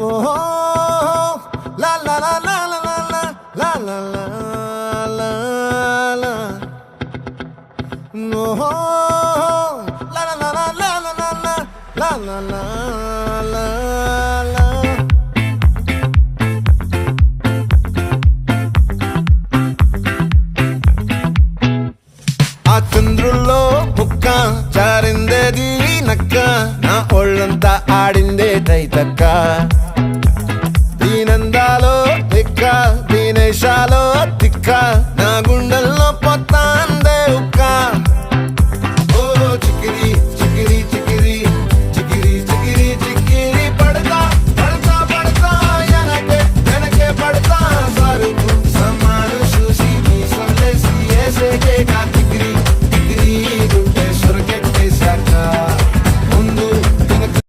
ఓహో లా లా లా లా లా లా లా లా లా లా ఓహో లా లా లా లా లా లా లా లా లా లా లా ఆ చంద్రుల్లో ముక్క జారిందేది నక్క నా ఒళ్ళంతా ఆడిందే తైతక్క